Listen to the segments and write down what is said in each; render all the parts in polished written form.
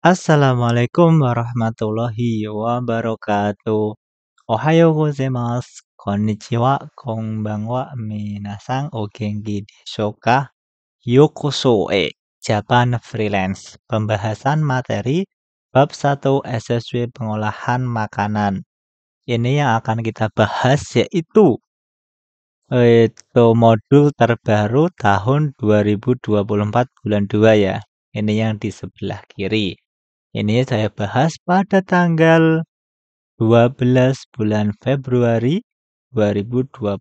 Assalamualaikum warahmatullahi wabarakatuh. Ohayo gozaimasu. Konnichiwa, konbanwa, minasan o genki desho ka? Yokoso Japan Freelance. Pembahasan materi bab 1 SSW pengolahan makanan. Ini yang akan kita bahas yaitu modul terbaru tahun 2024 bulan 2 ya. Ini yang di sebelah kiri. Ini saya bahas pada tanggal 12 bulan Februari 2024.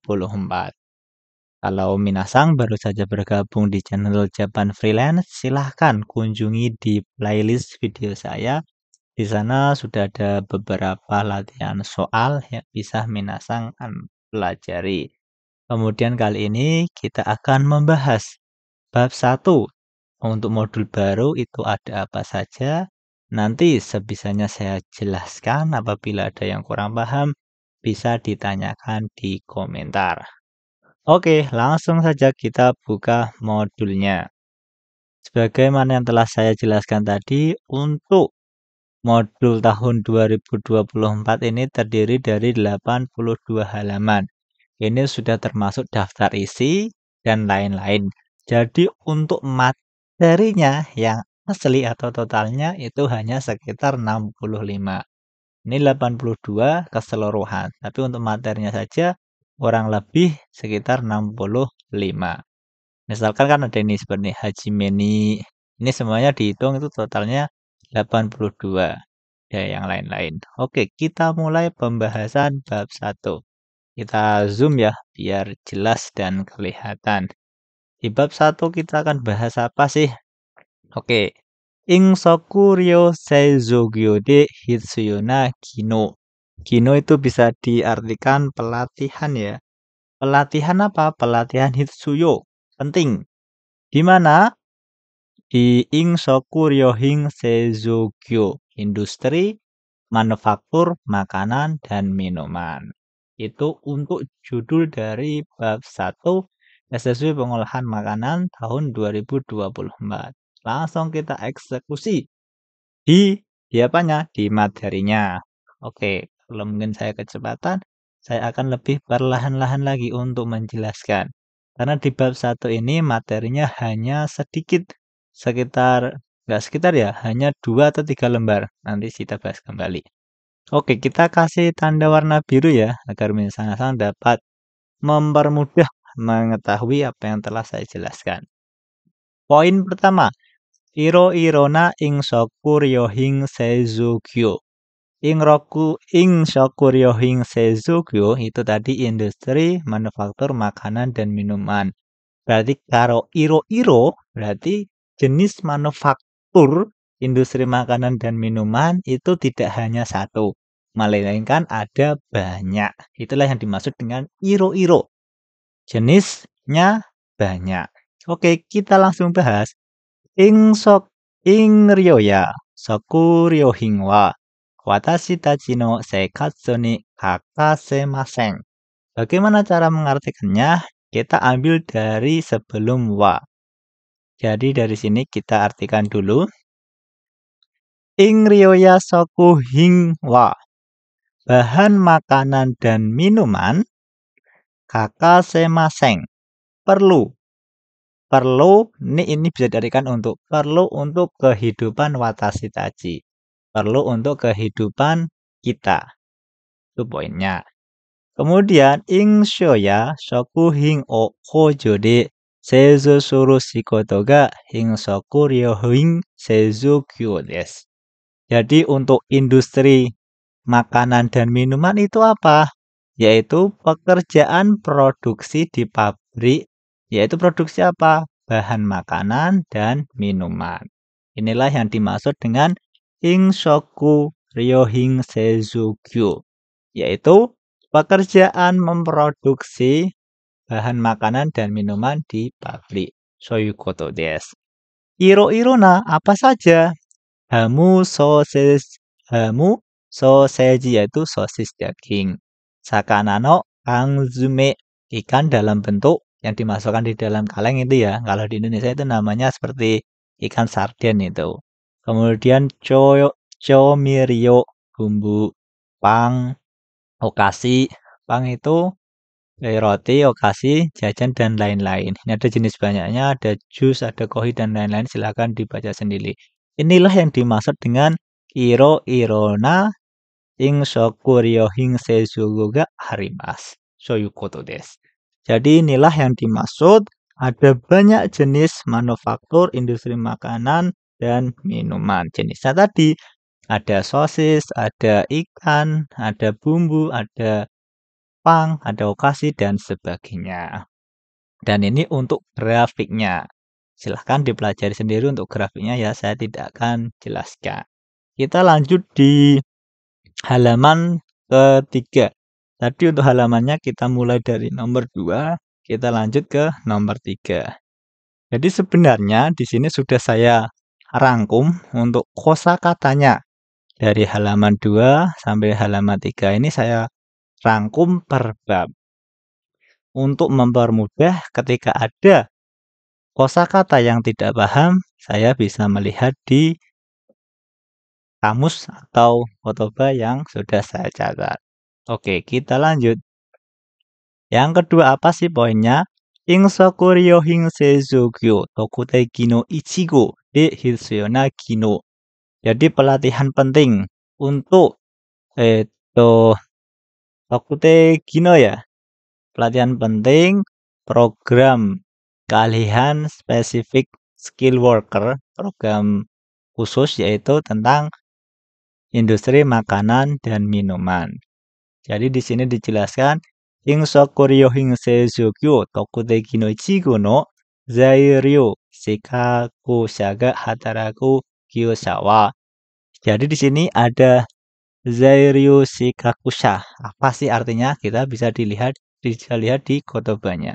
Kalau minasang baru saja bergabung di channel Japan Freelance, silahkan kunjungi di playlist video saya. Di sana sudah ada beberapa latihan soal yang bisa minasang pelajari. Kemudian kali ini kita akan membahas bab 1. Untuk modul baru itu ada apa saja? Nanti sebisanya saya jelaskan. Apabila ada yang kurang paham, bisa ditanyakan di komentar. Oke, langsung saja kita buka modulnya. Sebagaimana yang telah saya jelaskan tadi, untuk modul tahun 2024 ini terdiri dari 82 halaman. Ini sudah termasuk daftar isi dan lain-lain. Jadi untuk materinya yang asli atau totalnya itu hanya sekitar 65. Ini 82 keseluruhan. Tapi untuk materinya saja kurang lebih sekitar 65. Misalkan kan ada ini seperti Hajimeni. Ini semuanya dihitung itu totalnya 82. Ya, yang lain-lain. Oke, kita mulai pembahasan bab 1. Kita zoom ya, biar jelas dan kelihatan. Di bab 1 kita akan bahas apa sih? Oke. Ingsoku ryo seizogyo de hitsuyona kino. Kino itu bisa diartikan pelatihan ya. Pelatihan apa? Pelatihan hitsuyo. Penting. Di mana? Di Ingsoku Ryohing Seizogyo. Industri, manufaktur, makanan, dan minuman. Itu untuk judul dari bab 1 SSW pengolahan makanan tahun 2024. Langsung kita eksekusi di apanya? Di materinya. Oke, kalau mungkin saya kecepatan, saya akan lebih perlahan-lahan lagi untuk menjelaskan. Karena di bab 1 ini materinya hanya sedikit, sekitar, nggak sekitar ya, hanya 2 atau 3 lembar. Nanti kita bahas kembali. Oke, kita kasih tanda warna biru ya, agar misalnya dapat mempermudah mengetahui apa yang telah saya jelaskan. Poin pertama, iro-irona ing soku ryohing seizugyo. Ing soku ryohing seizugyo itu tadi industri manufaktur makanan dan minuman. Berarti kalau iro-iro berarti jenis manufaktur industri makanan dan minuman itu tidak hanya satu, melainkan ada banyak. Itulah yang dimaksud dengan iro-iro. Jenisnya banyak. Oke, kita langsung bahas. Ing ryoya soku ryohin wa watashi tachi no seikatsu ni kakasemasen. Bagaimana cara mengartikannya? Kita ambil dari sebelum wa. Jadi dari sini kita artikan dulu. Ing ryoya soku hing wa. Bahan makanan dan minuman kakasemasen. Perlu. Ini bisa diartikan untuk perlu untuk kehidupan watashi tachi. Perlu untuk kehidupan kita. Itu poinnya. Kemudian ing shoya shoku hing o hojo de seizu suru shikoto ga hing soku ryohing seizu kyo desu. Jadi untuk industri makanan dan minuman itu apa? Yaitu pekerjaan produksi di pabrik. Yaitu produksi apa? Bahan makanan dan minuman. Inilah yang dimaksud dengan Inshoku Ryohing Seizugyo. Yaitu pekerjaan memproduksi bahan makanan dan minuman di pabrik. Soyukoto desu. Iro-irona apa saja? Hamu soseji yaitu sosis daging. Sakana no kangzume, ikan dalam bentuk yang dimasukkan di dalam kaleng itu ya. Kalau di Indonesia itu namanya seperti ikan sarden itu. Kemudian chomirio, bumbu pang, okasi. Pang itu roti, okasi, jajan, dan lain-lain. Ini ada jenis banyaknya, ada jus, ada kohi, dan lain-lain. Silahkan dibaca sendiri. Inilah yang dimaksud dengan iro irona ing shokuryo hing seizugo ga harimasu. Soyukoto desu. Jadi inilah yang dimaksud. Ada banyak jenis manufaktur, industri makanan, dan minuman. Jenisnya tadi ada sosis, ada ikan, ada bumbu, ada pang, ada okasi, dan sebagainya. Dan ini untuk grafiknya. Silahkan dipelajari sendiri untuk grafiknya ya, saya tidak akan jelaskan. Kita lanjut di halaman ketiga. Tadi untuk halamannya kita mulai dari nomor 2, kita lanjut ke nomor 3. Jadi sebenarnya di sini sudah saya rangkum untuk kosakatanya. Dari halaman 2 sampai halaman 3 ini saya rangkum per bab. Untuk mempermudah ketika ada kosakata yang tidak paham, saya bisa melihat di kamus atau kotoba yang sudah saya catat. Oke, kita lanjut. Yang kedua apa sih poinnya? Insokuryo hinsezogyo tokuteki no ichigo de hitsuyona kino. Jadi pelatihan penting untuk tokuteki no ya. Pelatihan penting program keahlian spesifik skill worker, program khusus yaitu tentang industri makanan dan minuman. Jadi di sini dijelaskan Insokuryo hinsezogyo tokuteki no ichigo no zairyo shikaku shaga hataraku kyosha wa. Jadi di sini ada zairyo shikakusha. Apa sih artinya? Kita bisa lihat di kotobanya.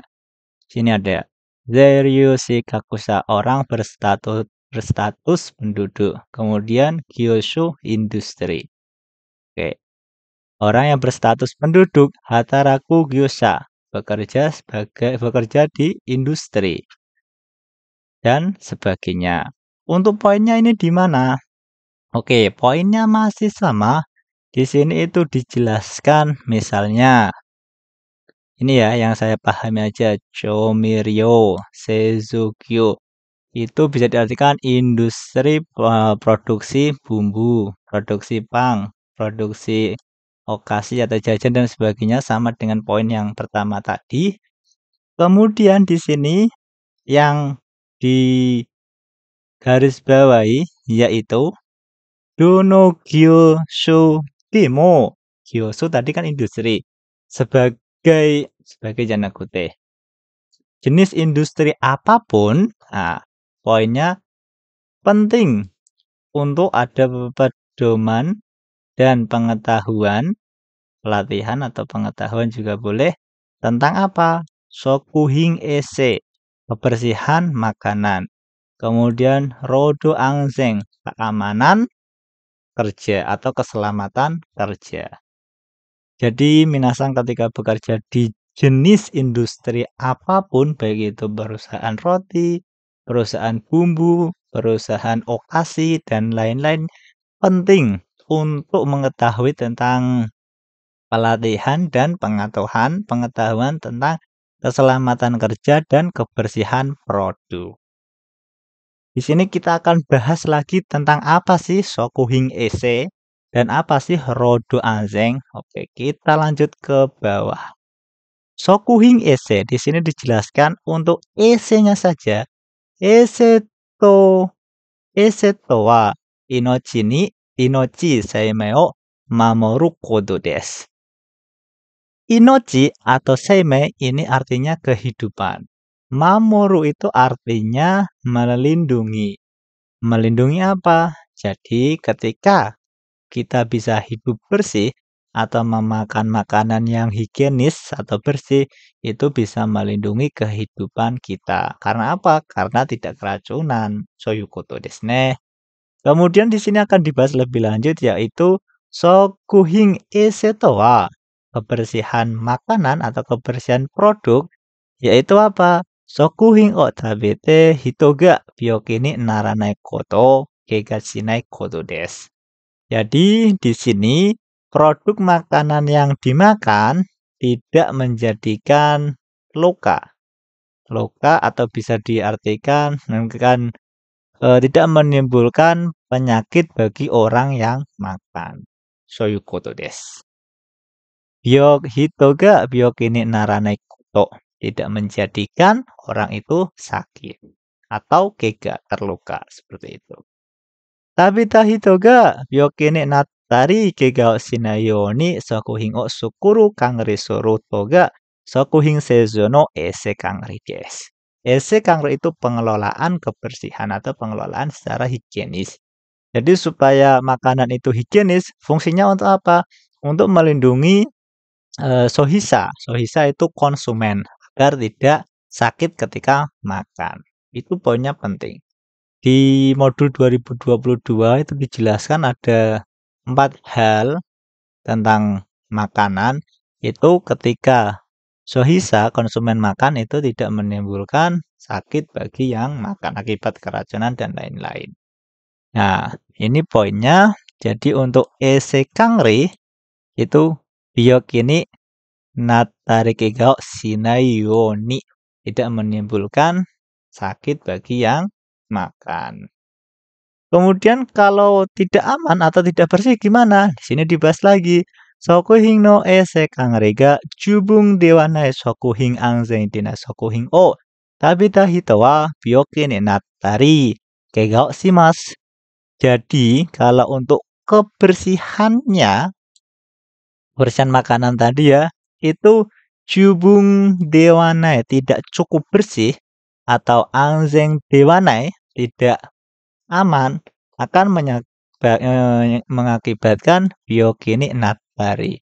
Sini ada zairyo shikakusha, orang berstatus penduduk. Kemudian kyosho, industri. Oke. Orang yang berstatus penduduk, hataraku gyosha, bekerja di industri dan sebagainya. Untuk poinnya ini di mana? Oke, poinnya masih sama. Di sini itu dijelaskan misalnya ini ya yang saya pahami aja, chomiryo, seizukyo. Itu bisa diartikan industri produksi bumbu, produksi pang, produksi okasi atau jajan dan sebagainya, sama dengan poin yang pertama tadi. Kemudian di sini yang di garis bawahi yaitu dono gyosho demo. Gyosho tadi kan industri. Sebagai jana kutih. Jenis industri apapun, nah, poinnya penting untuk ada pedoman dan pengetahuan, pelatihan atau pengetahuan juga boleh, tentang apa? Shokuhin ese, kebersihan makanan. Kemudian rodo anzeng, keamanan kerja atau keselamatan kerja. Jadi minasang ketika bekerja di jenis industri apapun, baik itu perusahaan roti, perusahaan bumbu, perusahaan okasi, dan lain-lain, penting untuk mengetahui tentang pelatihan dan pengetahuan tentang keselamatan kerja dan kebersihan produk. Di sini kita akan bahas lagi tentang apa sih Shokuhin ese dan apa sih Rodo Anzeng. Oke, kita lanjut ke bawah. Shokuhin ese di sini dijelaskan untuk ese-nya saja. Ese to wa inochi seimei o mamoru kodo desu. Inochi atau seimei ini artinya kehidupan. Mamoru itu artinya melindungi. Melindungi apa? Jadi ketika kita bisa hidup bersih atau memakan makanan yang higienis atau bersih, itu bisa melindungi kehidupan kita. Karena apa? Karena tidak keracunan. Soyukoto desu ne. Kemudian di sini akan dibahas lebih lanjut yaitu Shokuhin ese to wa, kebersihan makanan atau kebersihan produk, yaitu apa? Shokuhin o tabete hito ga byoki ni naranai koto. Keiga shinai koto desu. Jadi di sini produk makanan yang dimakan tidak menjadikan luka. Luka atau bisa diartikan tidak menimbulkan penyakit bagi orang yang makan. Soyu koto desu. Byok hito ga byok ini naranai koto. Tidak menjadikan orang itu sakit. Atau kega terluka. Seperti itu. Tabita hito ga byok ini natari kega o shinai you ni sokuhin o sukuru kangri suru to ga sokuhin seizo no ese kangri desu. Ese kangri itu pengelolaan kebersihan atau pengelolaan secara higienis. Jadi supaya makanan itu higienis, fungsinya untuk apa? Untuk melindungi sohisa. Sohisa itu konsumen agar tidak sakit ketika makan. Itu poinnya penting. Di modul 2022 itu dijelaskan ada 4 hal tentang makanan. Itu ketika sohisa konsumen makan itu tidak menimbulkan sakit bagi yang makan akibat keracunan dan lain-lain. Nah, ini poinnya. Jadi untuk ese kangri itu byok ini natari kega shinai you ni tidak menimbulkan sakit bagi yang makan. Kemudian kalau tidak aman atau tidak bersih gimana? Di sini dibahas lagi. Sokuhin no ese kangri ga jubung dewanai sokuhin anzen dina sokuhin o tabita hito wa byoki ni nattari kega o shimasu. Jadi kalau untuk kebersihannya, kebersihan makanan tadi ya, itu jubung dewanai tidak cukup bersih atau anzeng dewanai tidak aman akan mengakibatkan byokini nattari,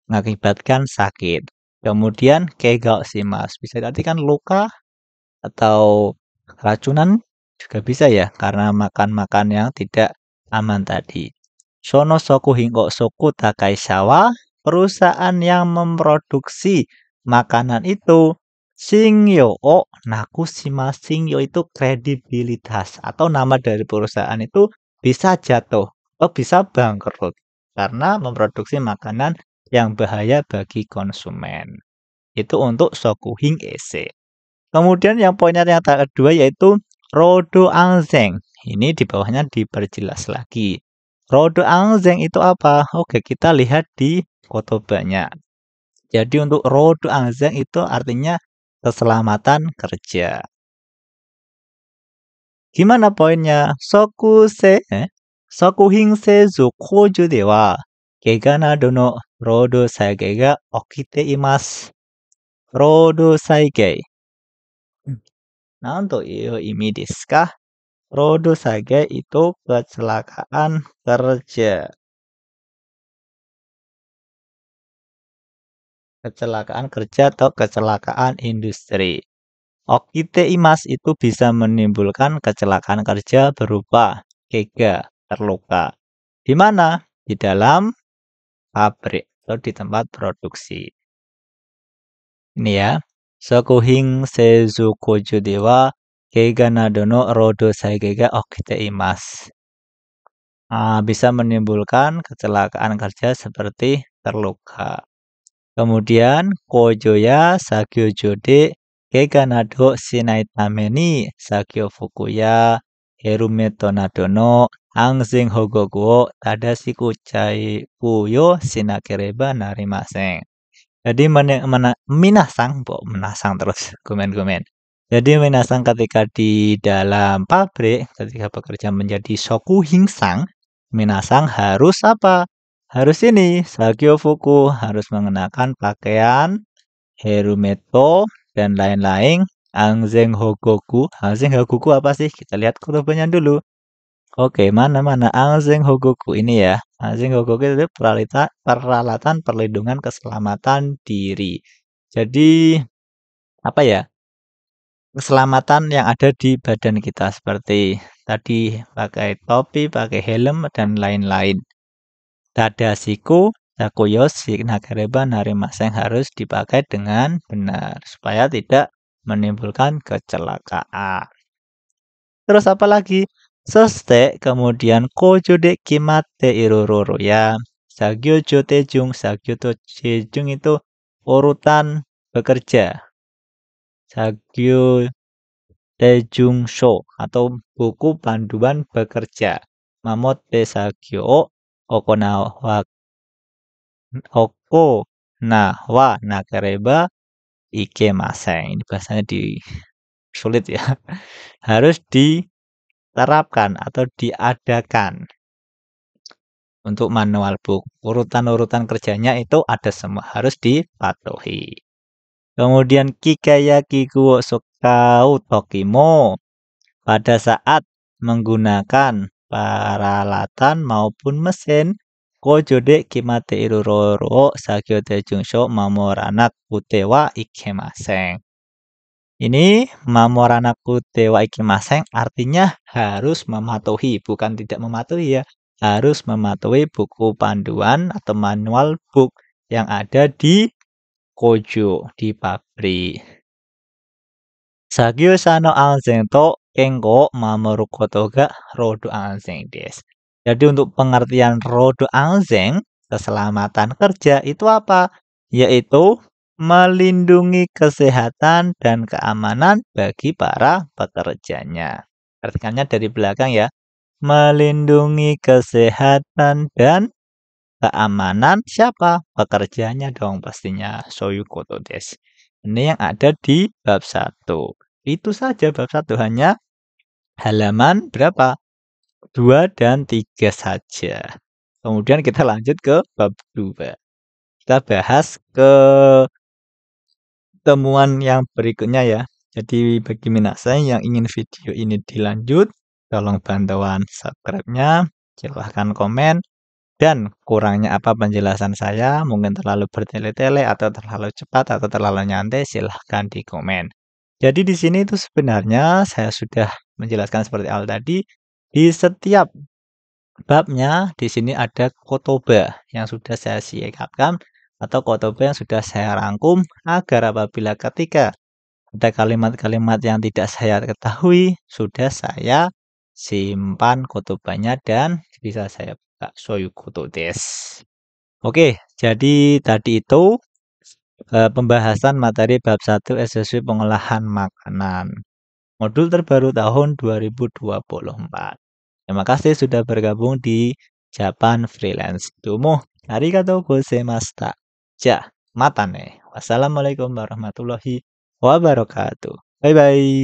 mengakibatkan sakit. Kemudian kegao shimasu bisa diartikan luka atau keracunan juga bisa ya karena makan-makan yang tidak aman tadi. Sono sokuhin o soku takai shawa, perusahaan yang memproduksi makanan itu Shingyo o nakushimasu. Shingyo itu kredibilitas atau nama dari perusahaan itu bisa jatuh atau bisa bangkrut karena memproduksi makanan yang bahaya bagi konsumen. Itu untuk sokuhin ese. Kemudian yang poinnya yang kedua yaitu rodo anzeng. Ini di bawahnya diperjelas lagi. Rodo anzeng itu apa? Oke, kita lihat di kotobanya. Jadi untuk rodo anzeng itu artinya keselamatan kerja. Gimana poinnya? Sokuhin seizu kojo de wa kega nado no rodo saigei ga okite imasu. Rodo saigei. Nanto iyo imi desu ka? Rodo saigei itu kecelakaan kerja. Kecelakaan kerja atau kecelakaan industri. Okite imas itu bisa menimbulkan kecelakaan kerja berupa kega, terluka. Di mana? Di dalam pabrik atau di tempat produksi. Ini ya. Sokuhin seizu kojo de wa keiga nado no rodo saigei ga okite imasu. Bisa menimbulkan kecelakaan kerja seperti terluka. Kemudian kojo ya sakyojo de keiga nado shinai tame ni sakyo fuku ya herumeto nado no anzen hogoku wo tadashiku chaiku yo shinakereba narimasen. Jadi menasang terus komen-komen. Jadi menasang ketika di dalam pabrik, ketika bekerja menjadi shokuhinsang, minasang harus apa? Harus ini, sagyofuku, harus mengenakan pakaian, herumeto, dan lain-lain. Anzeng hogoku. Anzeng hogoku apa sih? Kita lihat kutubnya dulu. Oke, mana Anzeng hogoku ini ya. Anzeng hogoku itu peralatan perlindungan keselamatan diri. Jadi apa ya? Keselamatan yang ada di badan kita seperti tadi pakai topi, pakai helm dan lain-lain. Tadashiku takuyoshi nagareba narimasen harus dipakai dengan benar supaya tidak menimbulkan kecelakaan. Terus apa lagi? kemudian kojo de kimate irororo ya. Sagyojo tejung, sagyoto tejung itu urutan bekerja. Sagyo tejung sho atau buku panduan bekerja. Mamote sagyo okonawa oko wa nakareba ikemasen. Ini bahasanya sulit ya. Harus diterapkan atau diadakan. Untuk manual book, urutan-urutan kerjanya itu ada semua, harus dipatuhi. Kemudian kikaya kikuo sokau tokimo, pada saat menggunakan peralatan maupun mesin kojode kimate iruroro sagyote jungsho mamoranak utewa ikemasen. Ini mamoranak utewa ikemasen artinya harus mematuhi, bukan tidak mematuhi ya. Harus mematuhi buku panduan atau manual book yang ada di kojo, di pabrik. Sagyo sano anzen to kengo mamoru koto ga rodo anzen desu. Jadi untuk pengertian rodo anzen, keselamatan kerja itu apa? Yaitu melindungi kesehatan dan keamanan bagi para pekerjanya. Artinya dari belakang ya, melindungi kesehatan dan keamanan siapa? Pekerjanya dong pastinya. Soyukoto desu. Ini yang ada di bab 1. Itu saja bab 1, hanya halaman berapa? 2 dan 3 saja. Kemudian kita lanjut ke bab 2. Kita bahas ke temuan yang berikutnya ya. Jadi bagi minasai yang ingin video ini dilanjut, tolong bantuan subscribe-nya, silahkan komen. Dan kurangnya apa penjelasan saya, mungkin terlalu bertele-tele atau terlalu cepat atau terlalu nyantai, silahkan di komen. Jadi di sini itu sebenarnya saya sudah menjelaskan seperti awal tadi, di setiap babnya di sini ada kotoba yang sudah saya siapkan atau kotoba yang sudah saya rangkum agar apabila ketika ada kalimat-kalimat yang tidak saya ketahui, sudah saya simpan kotobanya dan bisa saya buka. Soyukoto desu. Oke, jadi tadi itu pembahasan materi bab 1 SSW pengolahan makanan. Modul terbaru tahun 2024. Terima kasih sudah bergabung di Japan Freelance. Domo arigatou gozaimashita. Ja, mata ne. Wassalamualaikum warahmatullahi wabarakatuh. Bye bye.